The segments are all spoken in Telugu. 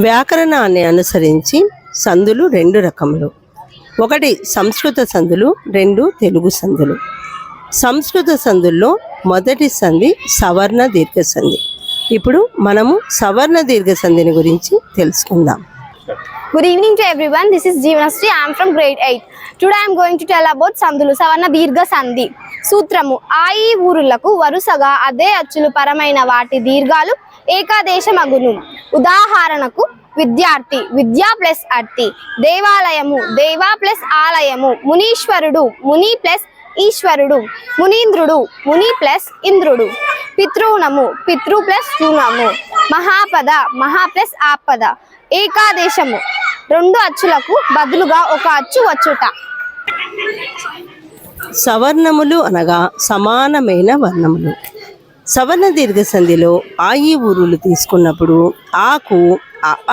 వ్యాకరణాన్ని అనుసరించి సందులు రెండు రకములు. ఒకటి సంస్కృత సందులు, రెండు తెలుగు సందులు. సంస్కృత సందుల్లో మొదటి సంధి సవర్ణ దీర్ఘ సంధి. ఇప్పుడు మనము సవర్ణ దీర్ఘ సంధిని గురించి తెలుసుకుందాం. Good evening to everyone. This is Jeevanasri. I am from grade 8. Today I am going to tell about సంధులు. సవర్ణ దీర్ఘ సంధి సూత్రము. ఆ ఈ ఊరులకు వరుసగా అదే అచ్చులు పరమైన వాటి దీర్ఘాలు ఏకాదేశమగును. ఉదాహరణకు విద్యార్థి, విద్యా ప్లస్ అర్థి. దేవాలయము, దేవా ప్లస్ ఆలయము. మునీశ్వరుడు, ముని ప్లస్ ఈశ్వరుడు. మునీంద్రుడు, ముని ప్లస్ ఇంద్రుడు. పితృణము, పితృ ప్లస్ రుణము. మహాపద, మహా ప్లస్ ఆపద. ఏకాదేశము, రెండు అచ్చులకు బదులుగా ఒక అచ్చు వచ్చుట. సవర్ణములు అనగా సమానమైన వర్ణములు. సవర్ణ దీర్ఘ సంధిలో ఆ ఈ ఊరులు తీసుకున్నప్పుడు ఆకు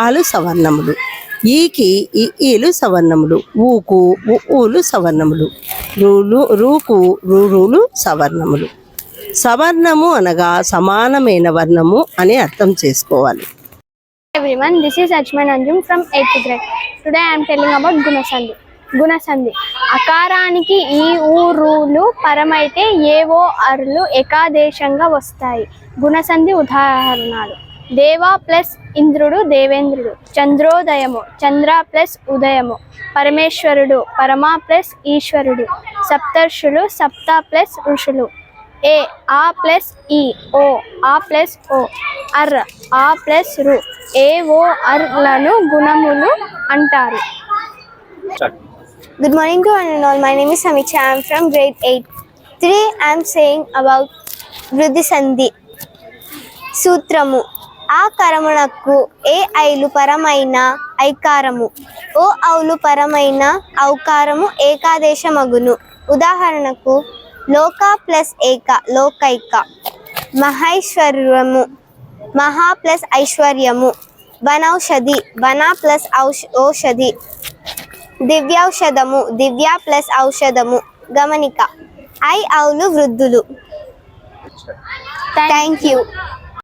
ఆలు సవర్ణములు, ఈకి ఈలు సవర్ణములు, ఊకు ఊలు సవర్ణములు, రూకు రూలు సవర్ణములు. సవర్ణము అనగా సమానమైన వర్ణము అని అర్థం చేసుకోవాలి. Everyone, this is Ajman Anjum from 8th grade. Today I am telling about గుణసంధి. గుణసంధి అకారానికి ఈ ఊరులు పరమైతే ఏవో అరులు ఏకాదేశంగా వస్తాయి. గుణసంధి ఉదాహరణలు: దేవా ప్లస్ ఇంద్రుడు, దేవేంద్రుడు. చంద్రోదయము, చంద్ర ప్లస్ ఉదయము. పరమేశ్వరుడు, పరమా ప్లస్ ఈశ్వరుడు. సప్తర్షులు, సప్త ప్లస్ ఋషులు. ఏ ఆ ప్లస్ ఈ, ఓ ఆ ప్లస్ ఓ. అర్ ఆ ప్లస్ రు. ఏ ఓ అర్లను గుణములు అంటారు. Good morning to one and all. My name is Samiksha. I am from grade 8. Today I am saying about వృద్ధి సంధి సూత్రము. ఆ కరమునకు ఏ ఐలు పరమైన ఐకారము, ఓ ఔలు పరమైన ఔకారము ఏకాదేశమగును. ఉదాహరణకు లోక ప్లస్ ఏక, లోకైక. మహైశ్వర్యము, మహా ప్లస్ ఐశ్వర్యము. వనౌషధి, వన ప్లస్ ఔషధి. దివ్యౌషధము, దివ్య ప్లస్ ఔషధము. గమనిక: ఐ ఔలు వృద్ధులు. Thank you.